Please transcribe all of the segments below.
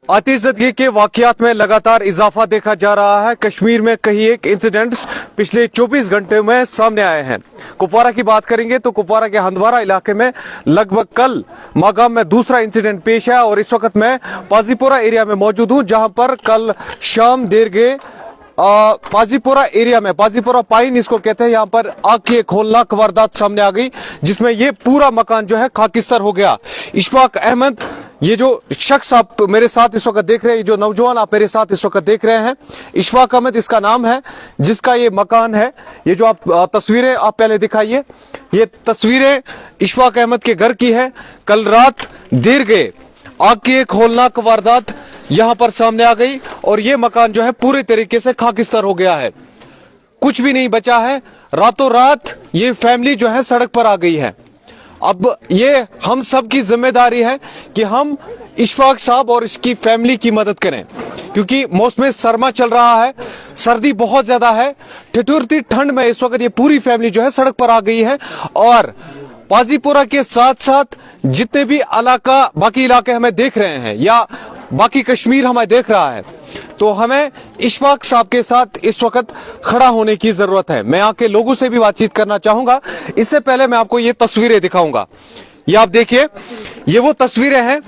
आतिशज़दगी के वाकयात में लगातार इजाफा देखा जा रहा है। कश्मीर में कई एक इंसिडेंट्स पिछले 24 घंटे में सामने आए हैं। कुपवारा की बात करेंगे तो कुपवारा के हंदवारा इलाके में लगभग कल मागाम में दूसरा इंसिडेंट पेश आया और इस वक्त मैं पाजीपुरा एरिया में मौजूद हूं, जहां पर कल शाम देर गए पाजीपुरा एरिया में, पाजीपुरा पाइन इसको कहते हैं, यहाँ पर आग की एक होलनाक वारदात सामने आ गई, जिसमें ये पूरा मकान जो है खाकिस्तर हो गया। इशफाक अहमद, ये जो शख्स आप मेरे साथ इस वक्त देख रहे हैं, जो नौजवान आप मेरे साथ इस वक्त देख रहे हैं, इशफाक अहमद इसका नाम है, जिसका ये मकान है। ये जो आप तस्वीरें आप पहले दिखाइए, ये तस्वीरें इशफाक अहमद के घर की है। कल रात देर गए आग की एक होलनाक वारदात यहां पर सामने आ गई और ये मकान जो है पूरे तरीके से खाकिस्तर हो गया है, कुछ भी नहीं बचा है। रातों रात ये फैमिली जो है सड़क पर आ गई है। अब ये हम सब की जिम्मेदारी है कि हम इशफाक साहब और इसकी फैमिली की मदद करें, क्योंकि मौसम सरमा चल रहा है, सर्दी बहुत ज्यादा है, ठिठुरती ठंड में इस वक्त ये पूरी फैमिली जो है सड़क पर आ गई है। और पाजीपुरा के साथ साथ जितने भी बाकी इलाके हमें देख रहे हैं या बाकी कश्मीर हमें देख रहा है, तो हमें इशफाक साहब के साथ इस वक्त खड़ा होने की जरूरत है। मैं यहाँ के लोगों से भी बातचीत करना चाहूंगा। इससे पहले मैं आपको ये तस्वीरें दिखाऊंगा। ये आप देखिए, ये वो तस्वीरें हैं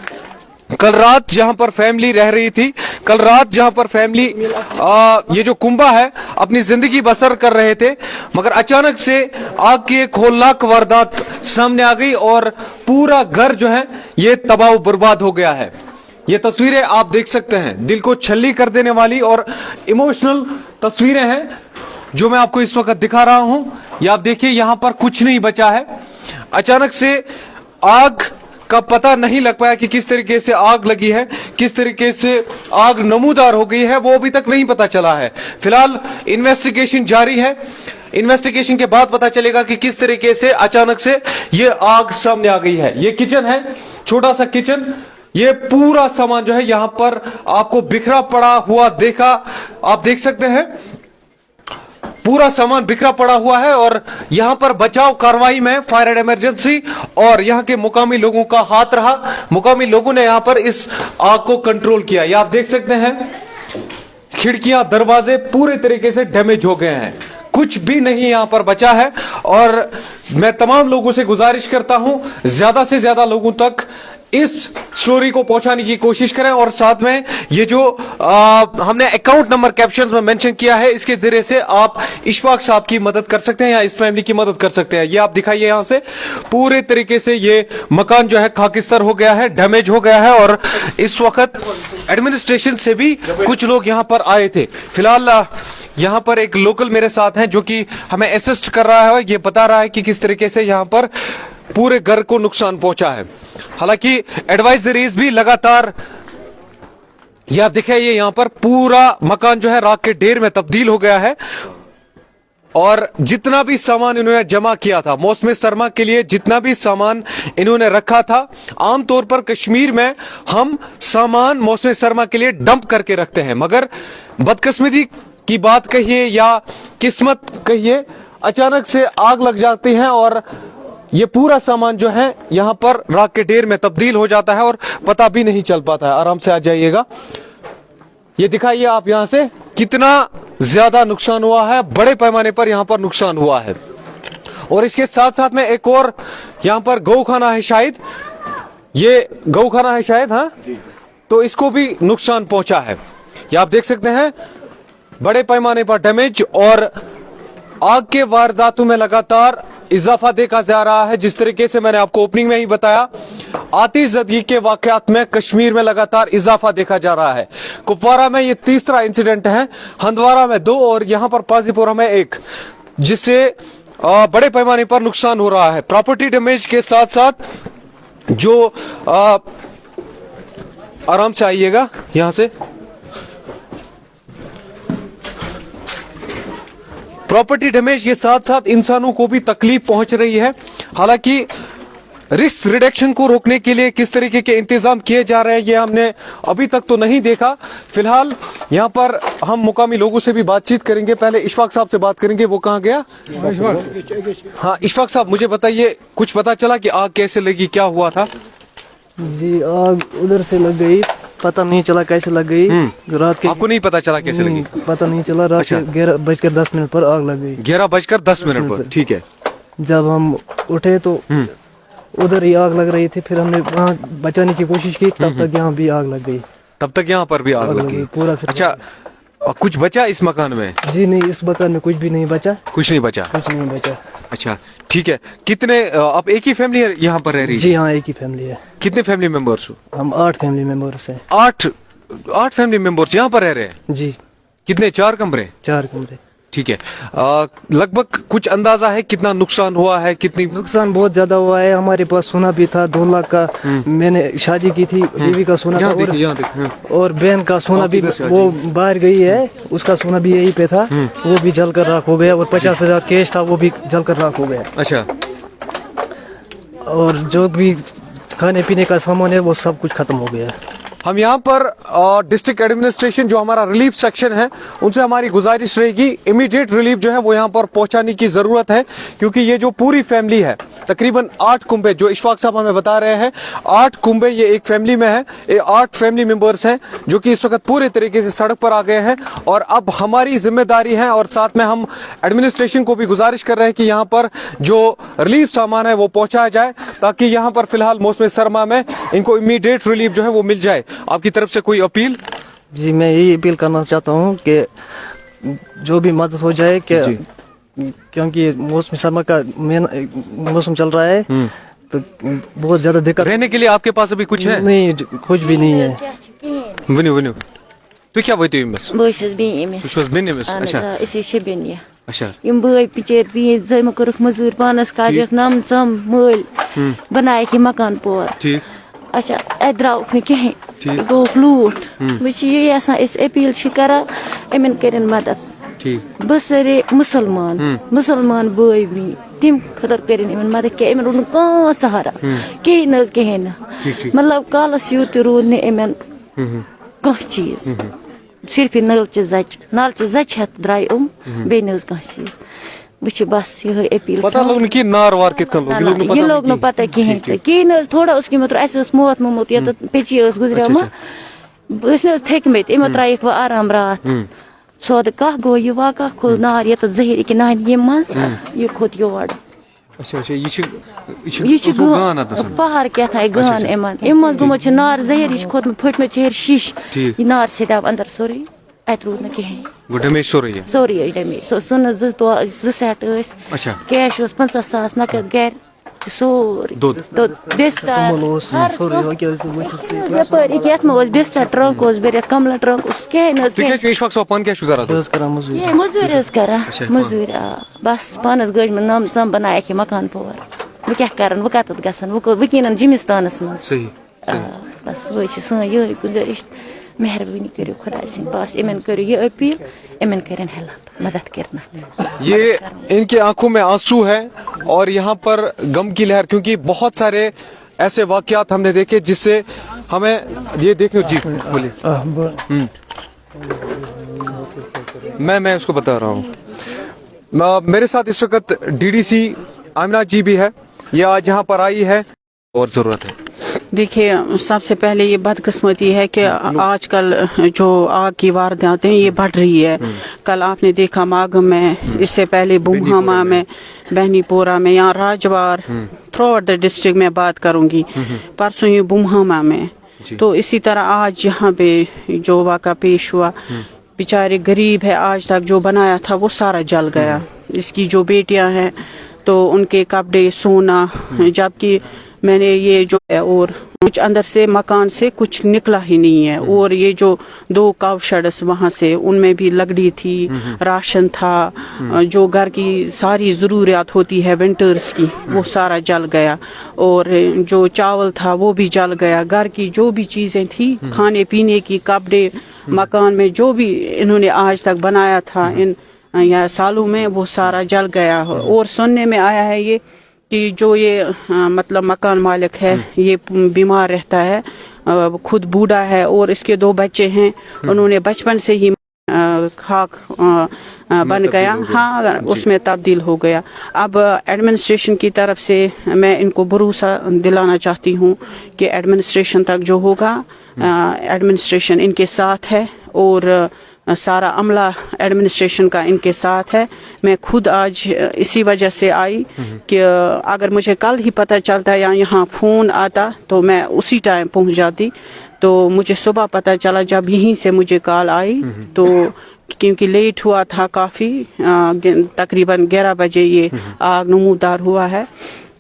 कल रात जहां पर फैमिली रह रही थी। कल रात जहां पर फैमिली ये जो कुंबा है अपनी जिंदगी बसर कर रहे थे, मगर अचानक से आग की एक होलनाक वारदात सामने आ गई और पूरा घर जो है ये तबाह बर्बाद हो गया है। ये तस्वीरें आप देख सकते हैं, दिल को छल्ली कर देने वाली और इमोशनल तस्वीरें हैं जो मैं आपको इस वक्त दिखा रहा हूं। ये आप देखिए, यहां पर कुछ नहीं बचा है। अचानक से आग का पता नहीं लग पाया कि किस तरीके से आग लगी है, किस तरीके से आग नमूदार हो गई है, वो अभी तक नहीं पता चला है। फिलहाल इन्वेस्टिगेशन जारी है। इन्वेस्टिगेशन के बाद पता चलेगा कि किस तरीके से अचानक से ये आग सामने आ गई है। ये किचन है, छोटा सा किचन, ये पूरा सामान जो है यहां पर आपको बिखरा पड़ा हुआ आप देख सकते हैं, पूरा सामान बिखरा पड़ा हुआ है। और यहां पर बचाव कार्रवाई में फायर एंड इमरजेंसी और यहां के मुकामी लोगों का हाथ रहा। मुकामी लोगों ने यहां पर इस आग को कंट्रोल किया। ये आप देख सकते हैं, खिड़कियां दरवाजे पूरे तरीके से डैमेज हो गए हैं, कुछ भी नहीं यहां पर बचा है। और मैं तमाम लोगों से गुजारिश करता हूं, ज्यादा से ज्यादा लोगों तक इस स्टोरी को पहुंचाने की कोशिश करें। और साथ में ये जो हमने अकाउंट नंबर कैप्शन में मेंशन किया है, इसके जरिए से आप इशफाक साहब की मदद कर सकते हैं या इस फैमिली की मदद कर सकते हैं। ये आप दिखाइए, यहां से पूरे तरीके से ये मकान जो है खाकिस्तर हो गया है, डैमेज हो गया है। और इस वक्त एडमिनिस्ट्रेशन से भी कुछ लोग यहां पर आए थे। फिलहाल यहां पर एक लोकल मेरे साथ हैं जो कि हमें असिस्ट कर रहा है, ये बता रहा है कि किस तरीके से यहां पर पूरे घर को नुकसान पहुंचा है। हालांकि एडवाइजरीज भी लगातार, ये आप दिखाइए, यहां पर पूरा मकान जो है राख के ढेर में तब्दील हो गया है। और जितना भी सामान इन्होंने जमा किया था मौसम सरमा के लिए, जितना भी सामान इन्होंने रखा था, आमतौर पर कश्मीर में हम सामान मौसम सरमा के लिए डंप करके रखते हैं, मगर बदकिस्मती की बात कहिए या किस्मत कहिए, अचानक से आग लग जाती है और ये पूरा सामान जो है यहां पर राख के ढेर में तब्दील हो जाता है और पता भी नहीं चल पाता है। आराम से आ जाइएगा, ये दिखाइए आप यहां से कितना ज्यादा नुकसान हुआ है, बड़े पैमाने पर यहां पर नुकसान हुआ है। और इसके साथ साथ में एक और यहां पर गौखाना है, शायद ये गौखाना है शायद, हाँ, तो इसको भी नुकसान पहुंचा है। ये आप देख सकते हैं, बड़े पैमाने पर डैमेज और आग के वारदातों में लगातार इजाफा देखा जा रहा है। जिस तरीके से मैंने आपको ओपनिंग में ही बताया, आतिशज़दगी के वाकयात में कश्मीर में लगातार इजाफा देखा जा रहा है। कुपवारा में ये तीसरा इंसिडेंट है, हंदवारा में 2 और यहां पर पाजीपुरा में 1, जिससे बड़े पैमाने पर नुकसान हो रहा है। प्रॉपर्टी डैमेज के साथ साथ जो आराम से आइएगा, यहां से प्रॉपर्टी डैमेज के साथ साथ इंसानों को भी तकलीफ पहुंच रही है। हालांकि रिस्क रिडक्शन को रोकने के लिए किस तरीके के इंतजाम किए जा रहे हैं ये हमने अभी तक तो नहीं देखा। फिलहाल यहाँ पर हम मुकामी लोगों से भी बातचीत करेंगे। पहले इशफाक साहब से बात करेंगे, वो कहाँ गया? हाँ इशफाक साहब, मुझे बताइए, कुछ पता चला कि आग कैसे लगी, क्या हुआ था? जी आग उधर से लग गई, पता नहीं चला कैसे लग गई। रात के आपको नहीं पता चला कैसे लगी? पता नहीं चला, रात के 11:10 पर आग लग गई। 11:10 पर, ठीक है। जब हम उठे तो उधर ही आग लग रही थी, फिर हमने वहाँ बचाने की कोशिश की, तब तक यहाँ भी आग लग गई। तब तक यहाँ पर भी आग लगी पूरा। फिर अच्छा, कुछ बचा इस मकान में? जी नहीं, इस मकान में कुछ भी नहीं बचा। कुछ नहीं बचा? कुछ नहीं बचा। अच्छा ठीक है। कितने आप एक ही फैमिली यहाँ पर रह रही है? जी हाँ, एक ही फैमिली है। कितने फैमिली मेंबर्स हो? हम 8 फैमिली मेंबर्स हैं। 8 फैमिली मेंबर्स यहाँ पर रह रहे हैं? जी। कितने? 4 कमरे? 4 कमरे। ठीक है। लगभग कुछ अंदाजा है कितना नुकसान हुआ है? कितनी? नुकसान बहुत ज्यादा हुआ है। हमारे पास सोना भी था 2 लाख का। मैंने शादी की थी, बीवी का सोना था, और बहन का सोना भी वो बाहर गई है, उसका सोना भी यहीं पे था, वो भी जल कर राख हो गया। और 50,000 कैश था, वो भी जल कर राख हो गया। अच्छा। और जो भी खाने पीने का सामान है वो सब कुछ खत्म हो गया। हम यहाँ पर डिस्ट्रिक्ट एडमिनिस्ट्रेशन जो हमारा रिलीफ सेक्शन है उनसे हमारी गुजारिश रहेगी, इमीडिएट रिलीफ जो है वो यहाँ पर पहुंचाने की जरूरत है, क्योंकि ये जो पूरी फैमिली है तकरीबन 8 कुंबे, जो इशफाक साहब हमें बता रहे हैं 8 कुंबे ये एक फैमिली में है। ये 8 फैमिली मेंबर्स हैं जो कि इस वक्त पूरे तरीके से सड़क पर आ गए हैं। और अब हमारी जिम्मेदारी है, और साथ में हम एडमिनिस्ट्रेशन को भी गुजारिश कर रहे हैं कि यहाँ पर जो रिलीफ सामान है वो पहुंचाया जाए, ताकि यहाँ पर फिलहाल मौसम सरमा में इनको इमीडिएट रिलीफ जो है वो मिल जाए। आपकी तरफ से कोई अपील? जी, मैं यही अपील करना चाहता हूँ कि जो भी मदद हो जाए, क्योंकि मौसम सरमा का मौसम चल रहा है, तो बहुत ज्यादा दिक्कत। रहने के लिए आपके पास अभी कुछ है? नहीं, कुछ भी नहीं है। वनु तु क्या वोत अमिस? अच्छा अच्छा यम बई पिचर भी जम कर मजूर पानस काजक नम चम मल बनाए मकान पोर। ठीक। अच्छा अत द्राउक कहें, गो लूट। बस अपील करान इन कर मदद। बसरे मुसलमान बई भी तम खतर कर मदद क्या रोद कह सहारा कहें कहें मतलब कालस यूत रोद इन कह चीज, सिर्फ नलचि जच हेत द्राय बे कह चीज। बस ये अपील ये लोग न पता कहें थोड़ा उसकी मतलब मोत मोमत या पेची गुजरिया थकमत इमो त्रक आराम रात सौद कह गो यह वाक़ा खो नार ये जहर कि नान मज यह खोत योर पहाड़ क्या गान इम गोमुत नार जहर यह खोत फटम चेर शीश यह नार सटाव अंदर सोरे अत रूद कहें सोरे डैमेज सुन 2 सेट कैश 50,000 नकद गर सोरी बिस्तर ट्रंक बरित कमल ट्रंक मजूर मजूर बस पानस गज में नम सम बनाए मकान पोर वो क्या कर वो कत ग वकीन जिमिस्तानस मज बस वो ये गुजारिश मेहरबानी करो खुदा सिंह पास इमन करो ये अपील इमन करें हेल्प मदद करना। ये इनकी आंखों में आंसू है और यहाँ पर गम की लहर, क्योंकि बहुत सारे ऐसे वाकयात हमने देखे जिससे हमें ये देखने। जी बोलिए। मैं उसको बता रहा हूँ। मेरे साथ इस वक्त डीडीसी आमिना जी भी है, ये आज यहाँ पर आई है और जरूरत है। देखिए, सबसे पहले ये बदकिस्मती है कि आजकल जो आग की वारदातें ये बढ़ रही है। कल आपने देखा मागम में, इससे पहले बुमहामा में, बहनीपोरा में, यहाँ राजवार, थ्रू आउट द डिस्ट्रिक्ट में बात करूंगी, परसों ये बुमहामा में। तो इसी तरह आज यहाँ पे जो वाक़ा पेश हुआ, बेचारे गरीब है, आज तक जो बनाया था वो सारा जल गया। इसकी जो बेटियां हैं तो उनके कपड़े, सोना, जबकि मैंने ये जो है और कुछ अंदर से मकान से कुछ निकला ही नहीं है। और ये जो 2 काव शेड्स वहाँ से, उनमें भी लकड़ी थी, राशन था, जो घर की सारी ज़रूरियात होती है विंटर्स की, वो सारा जल गया। और जो चावल था वो भी जल गया। घर की जो भी चीज़ें थी, खाने पीने की, कपड़े, मकान में जो भी इन्होंने आज तक बनाया था इन या सालों में, वो सारा जल गया। और सुनने में आया है ये कि जो ये मतलब मकान मालिक है ये बीमार रहता है, खुद बूढ़ा है और इसके 2 बच्चे हैं। उन्होंने बचपन से ही खाक बन गया, हाँ उसमें तब्दील हो गया। अब एडमिनिस्ट्रेशन की तरफ से मैं इनको भरोसा दिलाना चाहती हूँ कि एडमिनिस्ट्रेशन तक जो होगा, एडमिनिस्ट्रेशन इनके साथ है और सारा अमला एडमिनिस्ट्रेशन का इनके साथ है। मैं खुद आज इसी वजह से आई कि अगर मुझे कल ही पता चलता या यहाँ फ़ोन आता तो मैं उसी टाइम पहुँच जाती। तो मुझे सुबह पता चला जब यहीं से मुझे कॉल आई, तो क्योंकि लेट हुआ था काफ़ी, तकरीबन 11 बजे ये आग नमूदार हुआ है।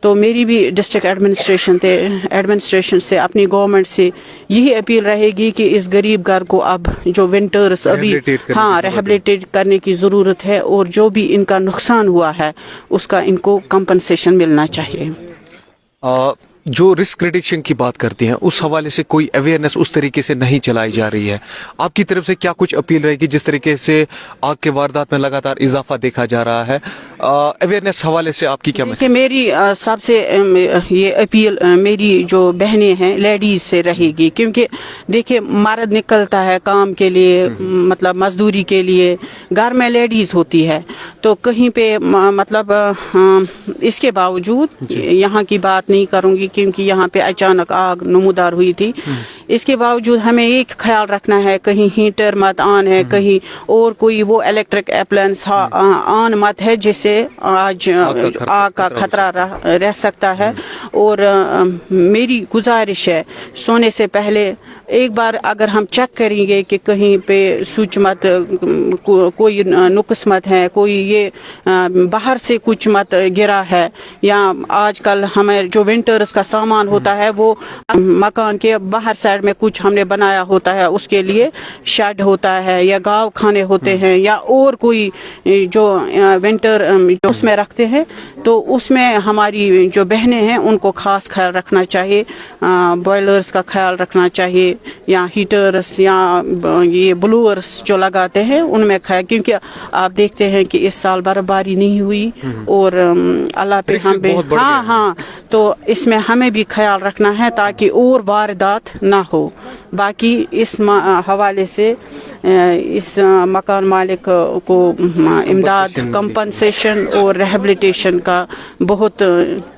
तो मेरी भी डिस्ट्रिक्ट एडमिनिस्ट्रेशन से, अपनी गवर्नमेंट से यही अपील रहेगी कि इस गरीब घर को अब जो विंटर्स अभी रिहेबिलिटेट करने की ज़रूरत है और जो भी इनका नुकसान हुआ है उसका इनको कंपनसेशन मिलना चाहिए। जो रिस्क रिडक्शन की बात करती हैं उस हवाले से कोई अवेयरनेस उस तरीके से नहीं चलाई जा रही है, आपकी तरफ से क्या कुछ अपील रहेगी? जिस तरीके से आग के वारदात में लगातार इजाफा देखा जा रहा है, अवेयरनेस हवाले से आपकी क्या मैसेज? मेरी सबसे ये अपील मेरी जो बहनें हैं लेडीज से रहेगी, क्योंकि देखिए मर्द निकलता है काम के लिए, मतलब मजदूरी के लिए, घर में लेडीज होती है, तो कहीं पे मतलब इसके बावजूद यहाँ की बात नहीं करूँगी क्योंकि यहाँ पे अचानक आग नमूदार हुई थी, इसके बावजूद हमें एक ख्याल रखना है कहीं हीटर मत ऑन है, कहीं और कोई वो इलेक्ट्रिक अप्लायंस ऑन मत है जिससे आज आग का खतरा रह सकता है। और मेरी गुजारिश है सोने से पहले एक बार अगर हम चेक करेंगे कि कहीं पे स्विच मत कोई नुक्स मत है, कोई ये बाहर से कुछ मत गिरा है, या आजकल हमें जो विंटर्स का सामान होता है वो मकान के बाहर साइड में कुछ हमने बनाया होता है, उसके लिए शेड होता है या गाँव खाने होते हैं या और कोई जो विंटर जो उसमें रखते हैं, तो उसमें हमारी जो बहनें हैं उनको खास ख्याल रखना चाहिए, बॉयलर्स का ख्याल रखना चाहिए या हीटर्स या ये ब्लोअर्स जो लगाते हैं उनमें ख्याल, क्योंकि आप देखते हैं कि इस साल बर्फबारी नहीं हुई और अल्लाह पे हम भी हाँ, तो इसमें हमें भी ख्याल रखना है ताकि और वारदात ना हो। बाकी इस हवाले से इस मकान मालिक को इमदाद, कंपनसेशन और रिहेबिलिटेशन का बहुत,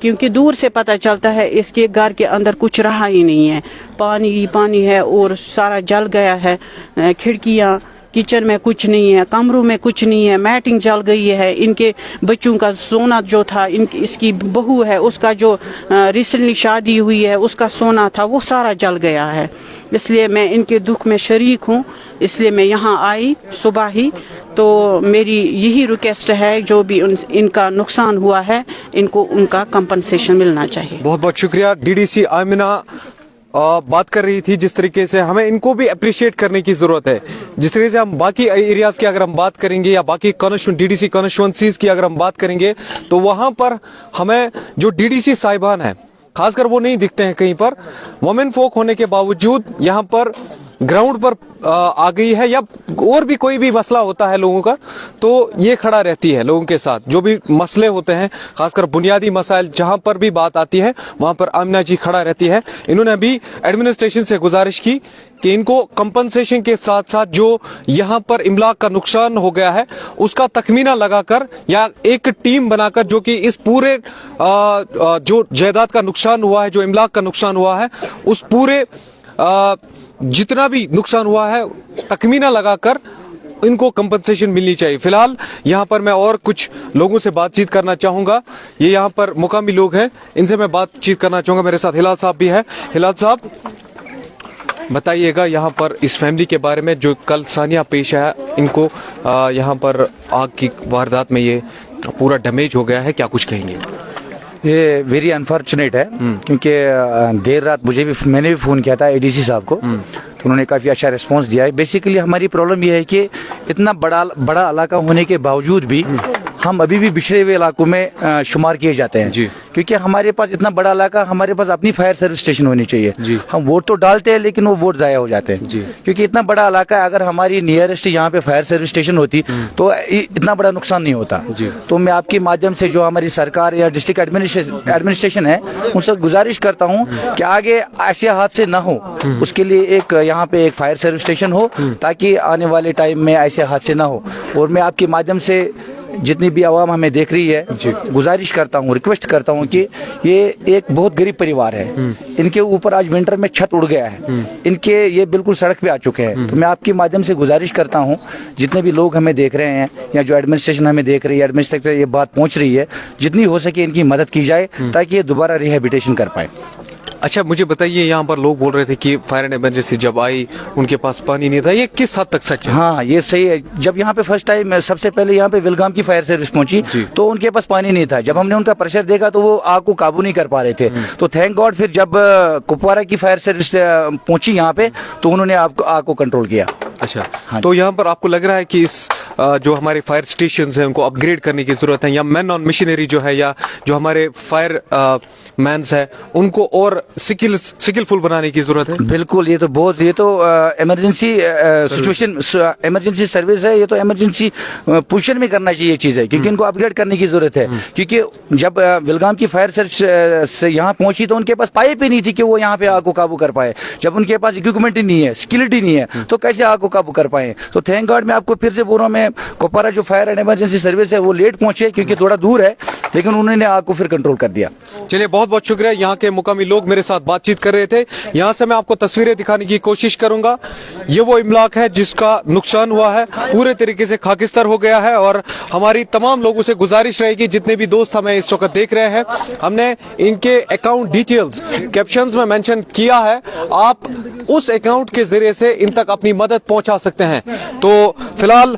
क्योंकि दूर से पता चलता है इसके घर के अंदर कुछ रहा ही नहीं है, पानी ही पानी है और सारा जल गया है, खिड़कियाँ किचन में कुछ नहीं है, कमरों में कुछ नहीं है, मैटिंग जल गई है, इनके बच्चों का सोना जो था, इसकी बहू है उसका जो रिसेंटली शादी हुई है उसका सोना था वो सारा जल गया है। इसलिए मैं इनके दुख में शरीक हूँ, इसलिए मैं यहाँ आई सुबह ही। तो मेरी यही रिक्वेस्ट है जो भी इनका नुकसान हुआ है इनको उनका कंपनसेशन मिलना चाहिए। बहुत बहुत शुक्रिया। डीडीसी आमिना बात कर रही थी, जिस तरीके से हमें इनको भी अप्रिशिएट करने की जरूरत है। जिस तरीके से हम बाकी एरियाज की अगर हम बात करेंगे या बाकी डीडीसी कॉन्स्टिट्यूएंसीज की अगर हम बात करेंगे तो वहां पर हमें जो डीडीसी साहिबान है खासकर वो नहीं दिखते हैं कहीं पर। वुमेन फोक होने के बावजूद यहाँ पर ग्राउंड पर आ गई है या और भी कोई भी मसला होता है लोगों का तो ये खड़ा रहती है लोगों के साथ। जो भी मसले होते हैं खासकर बुनियादी मसाइल जहां पर भी बात आती है वहां पर आमिना जी खड़ा रहती है। इन्होंने अभी एडमिनिस्ट्रेशन से गुजारिश की कि इनको कंपनसेशन के साथ साथ जो यहाँ पर इमलाक का नुकसान हो गया है उसका तखमीना लगाकर या एक टीम बनाकर जो कि इस पूरे जो जायदाद का नुकसान हुआ है, जो इमलाक का नुकसान हुआ है, उस पूरे जितना भी नुकसान हुआ है तखमीना लगाकर इनको कंपनसेशन मिलनी चाहिए। फिलहाल यहाँ पर मैं और कुछ लोगों से बातचीत करना चाहूंगा। ये यहाँ पर मुकामी लोग हैं, इनसे मैं बातचीत करना चाहूंगा। मेरे साथ हिलाल साहब भी हैं। हिलाल साहब बताइएगा यहाँ पर इस फैमिली के बारे में जो कल सानिया पेश आया, इनको यहाँ पर आग की वारदात में ये पूरा डैमेज हो गया है, क्या कुछ कहेंगे? ये वेरी अनफॉर्चुनेट है क्योंकि देर रात मैंने भी फ़ोन किया था एडीसी साहब को, तो उन्होंने काफ़ी अच्छा रिस्पांस दिया है। बेसिकली हमारी प्रॉब्लम ये है कि इतना बड़ा इलाका होने के बावजूद भी हम अभी भी बिछड़े हुए इलाकों में शुमार किए जाते हैं जी। क्योंकि हमारे पास इतना बड़ा इलाका, हमारे पास अपनी फायर सर्विस स्टेशन होनी चाहिए जी। हम वोट तो डालते हैं लेकिन वो वोट जाया हो जाते हैं जी। क्योंकि इतना बड़ा इलाका है, अगर हमारी नियरेस्ट यहाँ पे फायर सर्विस स्टेशन होती तो इतना बड़ा नुकसान नहीं होता। जी। तो मैं आपके माध्यम से जो हमारी सरकार या डिस्ट्रिक्ट एडमिनिस्ट्रेशन है उनसे गुजारिश करता हूँ कि आगे ऐसे हादसे न हो, उसके लिए एक यहाँ पे एक फायर सर्विस स्टेशन हो ताकि आने वाले टाइम में ऐसे हादसे न हो। और मैं आपके माध्यम से जितनी भी आवाम हमें देख रही है गुजारिश करता हूँ, रिक्वेस्ट करता हूँ कि ये एक बहुत गरीब परिवार है, इनके ऊपर आज विंटर में छत उड़ गया है, इनके ये बिल्कुल सड़क पे आ चुके हैं। तो मैं आपके माध्यम से गुजारिश करता हूँ जितने भी लोग हमें देख रहे हैं या जो एडमिनिस्ट्रेशन हमें देख रही है, एडमिनिस्ट्रेशन ये बात पहुँच रही है, जितनी हो सके इनकी मदद की जाए ताकि ये दोबारा रिहेबिलिटेशन कर पाए। अच्छा मुझे बताइए, यहाँ पर लोग बोल रहे थे कि फायर एंड इमरजेंसी जब आई उनके पास पानी नहीं था, ये किस हद तक सच है? हाँ ये सही है। जब यहाँ पे फर्स्ट टाइम सबसे पहले यहाँ पे विलगाम की फायर सर्विस पहुंची तो उनके पास पानी नहीं था। जब हमने उनका प्रेशर देखा तो वो आग को काबू नहीं कर पा रहे थे। तो थैंक गॉड फिर जब कुपवारा की फायर सर्विस पहुंची यहाँ पे तो उन्होंने आग को कंट्रोल किया। अच्छा हाँ तो यहाँ पर आपको लग रहा है कि इस जो हमारे फायर स्टेशंस हैं उनको अपग्रेड करने की जरूरत है, या मैन ऑन मशीनरी जो है या जो हमारे फायर मैन्स है उनको और स्किलफुल बनाने की जरूरत है? बिल्कुल, ये तो इमरजेंसी सिचुएशन इमरजेंसी सर्विस है, ये तो इमरजेंसी पोजीशन में करना चाहिए चीज है क्योंकि इनको अपग्रेड करने की जरूरत है। क्योंकि जब विलगाम की फायर सर्विस से यहाँ पहुंची तो उनके पास पाइप ही नहीं थी कि वो यहाँ पे आग को काबू कर पाए। जब उनके पास इक्विपमेंट ही नहीं है, स्किलिटी नहीं है, तो कैसे आग को काबू कर पाए? तो थैंक गॉड मैं आपको फिर से बोल रहा हूँ, मैं कुपवारा जो फायर एंड इमरजेंसी सर्विस है वो लेट पहुंचे क्योंकि थोड़ा दूर है, लेकिन उन्होंने आग को फिर कंट्रोल कर दिया। चलिए बहुत बहुत शुक्रिया। यहाँ के मुकामी लोग मेरे साथ बातचीत कर रहे थे। यहाँ से मैं आपको तस्वीरें दिखाने की कोशिश करूंगा। ये वो इमलाक है जिसका नुकसान हुआ है, पूरे तरीके से खाकिस्तार हो गया है। और हमारी तमाम लोगों से गुजारिश रहेगी, जितने भी दोस्त हमें इस वक्त देख रहे हैं, हमने इनके अकाउंट डिटेल्स कैप्शंस में मेंशन किया है, आप उस अकाउंट के जरिए से इन तक अपनी मदद पहुंचा सकते हैं। तो फिलहाल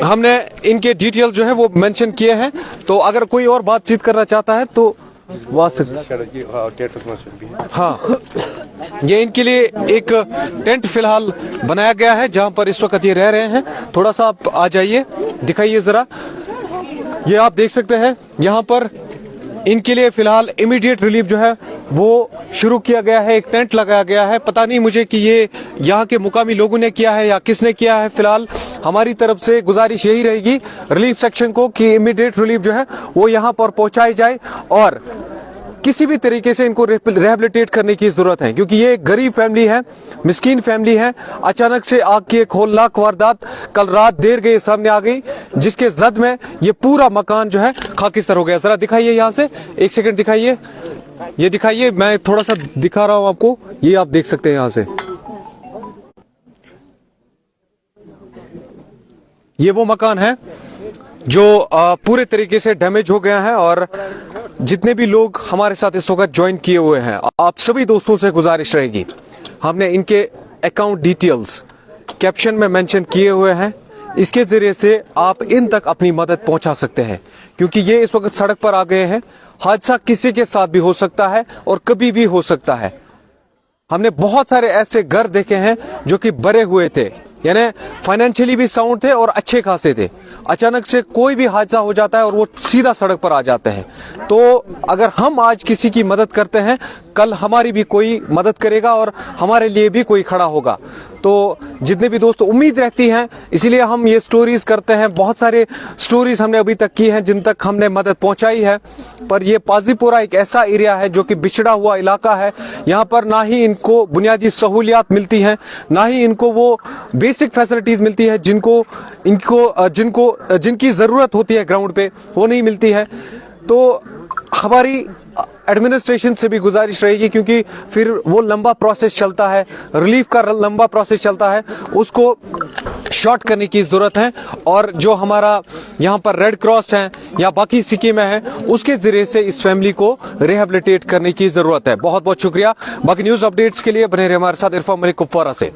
हमने इनके डिटेल जो है वो मेंशन किए हैं। तो अगर कोई और बातचीत करना चाहता है तो हाँ, ये इनके लिए एक टेंट फिलहाल बनाया गया है जहां पर इस वक्त ये रह रहे हैं। थोड़ा सा आप आ जाइए, दिखाइए जरा। ये आप देख सकते हैं यहाँ पर इनके लिए फिलहाल इमीडिएट रिलीफ जो है वो शुरू किया गया है, एक टेंट लगाया गया है। पता नहीं मुझे कि ये यहाँ के मुकामी लोगों ने किया है या किसने किया है। फिलहाल हमारी तरफ से गुजारिश यही रहेगी रिलीफ सेक्शन को कि इमीडिएट रिलीफ जो है वो यहाँ पर पहुंचाई जाए और किसी भी तरीके से इनको रिहेबिलिटेट करने की जरूरत है, क्योंकि ये एक गरीब फैमिली है, मिस्कीन फैमिली है। अचानक से आग की एक होलनाक वारदात कल रात देर गए सामने आ गई, जिसके जद में ये पूरा मकान जो है खाकिस्तार हो गया। जरा दिखाइए यहाँ से, एक सेकंड दिखाइए, ये दिखाइए, मैं थोड़ा सा दिखा रहा हूं आपको, ये आप देख सकते हैं यहाँ से। ये वो मकान है जो पूरे तरीके से डैमेज हो गया है। और जितने भी लोग हमारे साथ इस वक्त ज्वाइन किए हुए हैं, आप सभी दोस्तों से गुजारिश रहेगी, हमने इनके अकाउंट डिटेल्स कैप्शन में मेंशन किए हुए हैं, इसके जरिए से आप इन तक अपनी मदद पहुंचा सकते हैं। क्योंकि ये इस वक्त सड़क पर आ गए हैं, हादसा किसी के साथ भी हो सकता है और कभी भी हो सकता है। हमने बहुत सारे ऐसे घर देखे हैं जो कि भरे हुए थे, यानी फाइनेंशियली भी साउंड थे और अच्छे खासे थे। अचानक से कोई भी हादसा हो जाता है और वो सीधा सड़क पर आ जाते हैं। तो अगर हम आज किसी की मदद करते हैं, कल हमारी भी कोई मदद करेगा और हमारे लिए भी कोई खड़ा होगा। तो जितने भी दोस्त उम्मीद रहती हैं, इसीलिए हम ये स्टोरीज करते हैं। बहुत सारे स्टोरीज हमने अभी तक की हैं जिन तक हमने मदद पहुंचाई है। पर ये पाजीपुरा एक ऐसा एरिया है जो कि बिछड़ा हुआ इलाका है। यहाँ पर ना ही इनको बुनियादी सहूलियात मिलती हैं, ना ही इनको वो बेसिक फैसिलिटीज मिलती है जिनकी जरूरत होती है ग्राउंड पे, वो नहीं मिलती है। तो हमारी एडमिनिस्ट्रेशन से भी गुजारिश रहेगी, क्योंकि फिर वो लंबा प्रोसेस चलता है, रिलीफ का लंबा प्रोसेस चलता है, उसको शॉर्ट करने की जरूरत है। और जो हमारा यहाँ पर रेड क्रॉस है या बाकी स्कीमें हैं, उसके जरिए से इस फैमिली को रिहेबिलिटेट करने की जरूरत है। बहुत बहुत शुक्रिया। बाकी न्यूज अपडेट्स के लिए बने रहे हमारे साथ। इरफान मलिक, कुपवारा से।